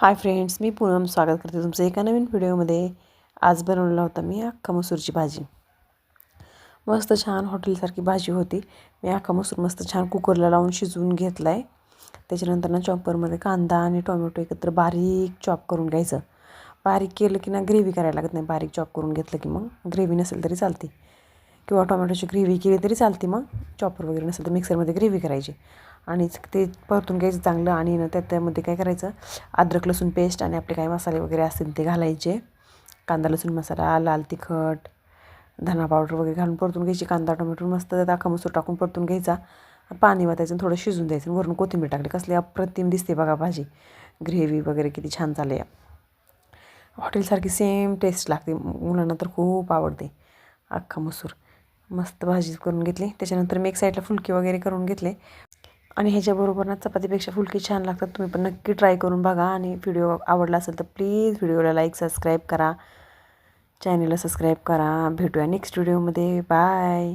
Hi friends, मी पूनम स्वागत करते तुमचं एका नवीन व्हिडिओमध्ये. आज बनवलेला होता मी अख्खा मसूरची भाजी. मस्त छान हॉटेलसारखी भाजी होती. मी अख्खा मसूर मस्त छान कुकरला लावून शिजवून घेतला आहे. त्याच्यानंतर ना चॉपरमध्ये कांदा आणि टोमॅटो एकत्र बारीक चॉप करून घ्यायचं. बारीक केलं की ना ग्रेव्ही करायला लागत नाही. बारीक चॉप करून घेतलं की मग ग्रेव्ही नसेल तरी चालते, किंवा टोमॅटोची ग्रेव्ही केली तरी चालते. मग चॉपर वगैरे नसेल तर मिक्सरमध्ये ग्रेव्ही करायची आणि ते परतून घ्यायचं चांगलं. आणि ना त्यामध्ये काय करायचं, अद्रक लसूण पेस्ट आणि आपले काही मसाले वगैरे असतील ते घालायचे. कांदा लसूण मसाला, लाल तिखट, धना पावडर वगैरे घालून परतून घ्यायची. कांदा टोमॅटो मस्त त्यात अख्खा मसूर टाकून परतून घ्यायचा. पाणी वाटायचं, थोडं शिजून द्यायचं. वरून कोथिंबीर टाकली. कसली अप्रतिम दिसते बघा भाजी. ग्रेव्ही वगैरे किती छान चालली आहे. हॉटेलसारखी सेम टेस्ट लागते. मुलांना तर खूप आवडते अख्खा मसूर. मस्त भाजी करून घेतली. त्याच्यानंतर मी एक साईडला फुलके वगैरे करून घेतले. आणि ह्याच्याबरोबर ना चपातीपेक्षा फुलकी छान लागतात. तुम्ही पण नक्की ट्राय करून बघा. आणि व्हिडिओ आवडला असेल तर प्लीज व्हिडिओला लाईक सबस्क्राईब करा, चॅनलला सबस्क्राईब करा. भेटूया नेक्स्ट व्हिडिओमध्ये. बाय.